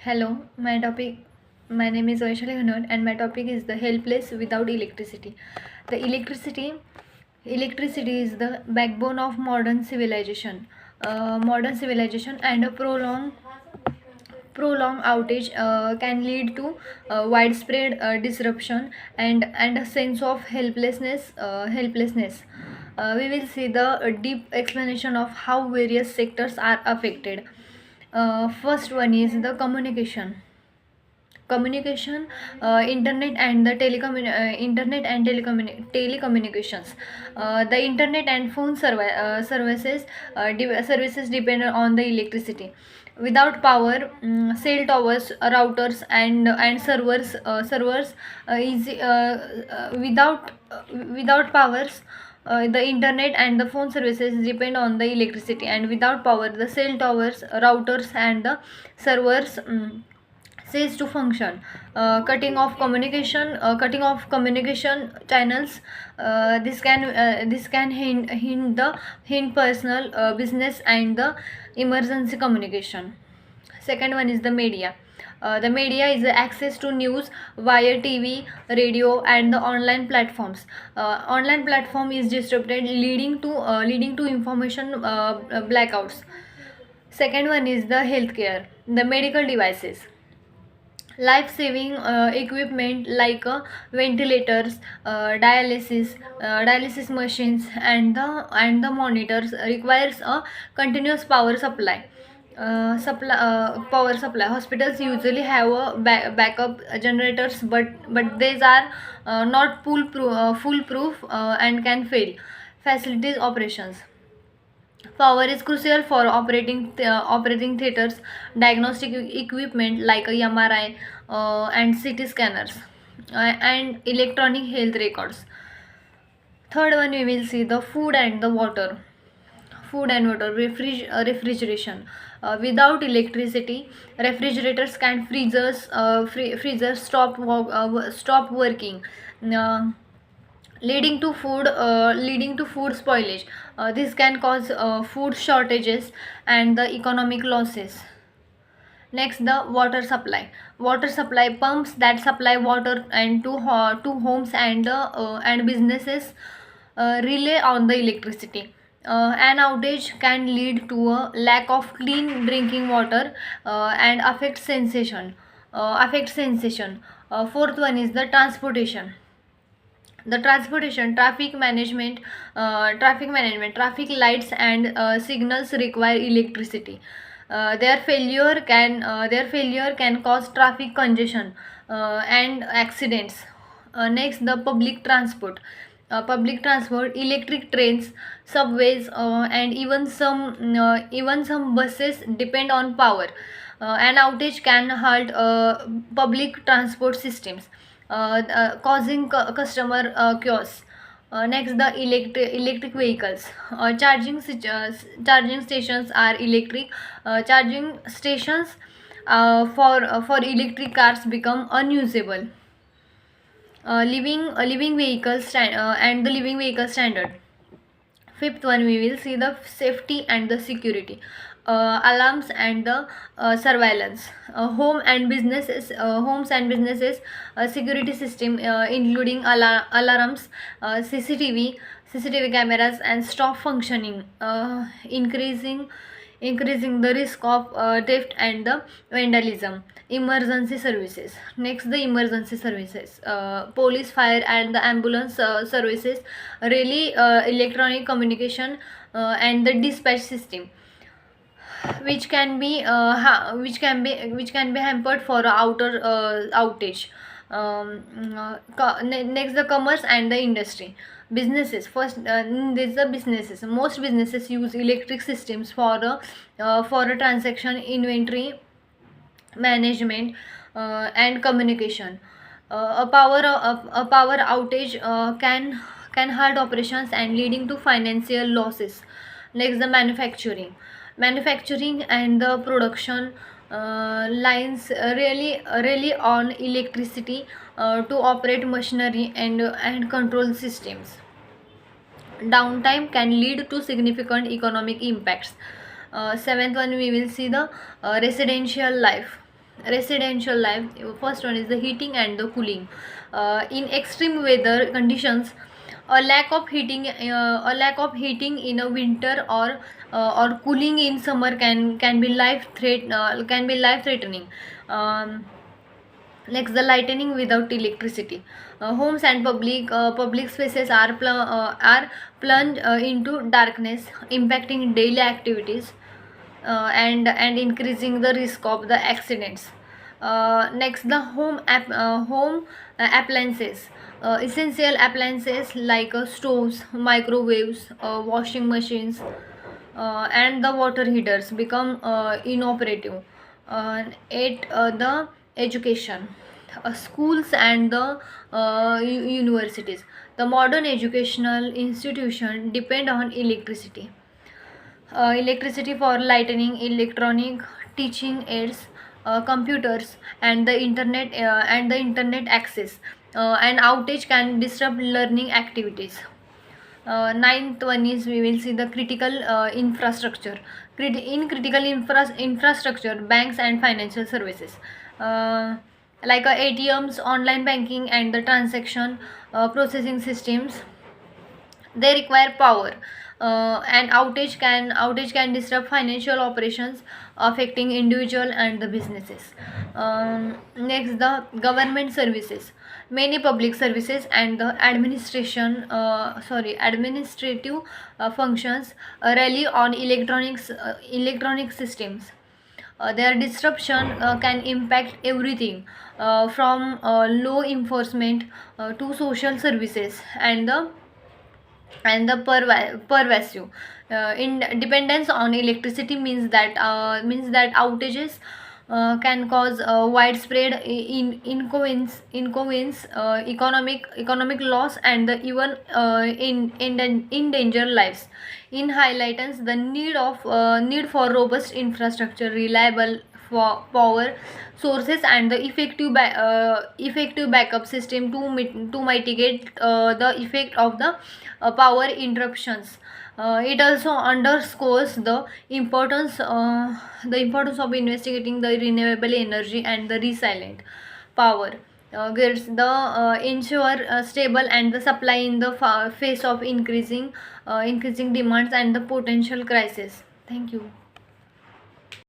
Hello, my name is Vaishali Ghanwat and my topic is the helpless without electricity. The electricity is the backbone of modern civilization. And a prolonged outage can lead to widespread disruption and a sense of helplessness. We will see the deep explanation of how various sectors are affected. First one is the communication, internet and the telecommunications. The internet and phone services depend on the electricity. Without power, cell towers, routers and servers easy without powers, the internet and the phone services depend on the electricity, and without power the cell towers, routers and the servers cease to function. Cutting off communication channels. This can hind personal, business and the emergency communication. Second one is the media. The media is the access to news via TV, radio, and the online platforms. Online platform is disrupted, leading to information blackouts. Second one is the healthcare, the medical devices. Life saving equipment like ventilators, dialysis machines and the monitors requires a continuous power supply. Hospitals usually have a backup generators, but these are not foolproof and can fail. Facilities operations. Power is crucial for operating theaters, diagnostic equipment like a MRI and CT scanners, and electronic health records. Third one, we will see the food and the water. Food and water, refrigeration. Without electricity, refrigerators can freezers stop working. Uh, Leading to food spoilage. This can cause food shortages and the economic losses. Next, the water supply pumps that supply water and to homes and businesses rely on the electricity. An outage can lead to a lack of clean drinking water and affect sensation. Fourth one is the transportation. The transportation, traffic lights and signals require electricity. Their failure can cause traffic congestion and accidents. Next, the public transport, electric trains, subways, and even some buses depend on power. An outage can halt public transport systems, causing customer chaos. Next, the electric vehicles. Charging stations are electric. Charging stations for electric cars become unusable. Living vehicle standard. Fifth one, we will see the safety and the security. Alarms and the surveillance. Homes and businesses security system, including alarms, CCTV cameras and stop functioning, increasing the risk of theft and the vandalism. Emergency services. Next, the emergency services. Police, fire and the ambulance services, really electronic communication and the dispatch system, which can be hampered for a outer outage. Next, the commerce and the industry. Businesses first. There's the businesses. Most businesses use electric systems for a transaction, inventory management, and communication. A power outage can halt operations and leading to financial losses. Next, the manufacturing and the production lines really on electricity to operate machinery and control systems. Downtime can lead to significant economic impacts. Seventh one, we will see the residential life. residential life. First one is the heating and the cooling. In extreme weather conditions, a lack of heating in a winter or cooling in summer can be life threatening. Next, the lightning without electricity. Homes and public spaces are plunged into darkness, impacting daily activities and increasing the risk of the accidents. Next, the home appliances. Essential appliances like stoves, microwaves, washing machines, and the water heaters become inoperative. Eight, the education. Schools and the universities. The modern educational institution depend on electricity. Electricity for lighting, electronic teaching aids, computers, and the internet access. An outage can disrupt learning activities. Ninth one is we will see the critical infrastructure. In critical infrastructure, banks and financial services, uh, like ATMs, online banking, and the transaction processing systems, they require power. And outage can disrupt financial operations, affecting individual and the businesses. Next, the government services. Many public services and the administrative functions rely on electronic systems. Their disruption can impact everything from law enforcement to social services and the pervasive. In dependence on electricity means that outages can cause widespread inconvenience, economic loss, and the even endanger lives. In highlights the need for robust infrastructure, reliable power sources, and the effective backup system to mitigate the effect of the power interruptions. It also underscores the importance of investigating the renewable energy and the resilient power gets the ensure stable and the supply in the face of increasing demands and the potential crisis. Thank you.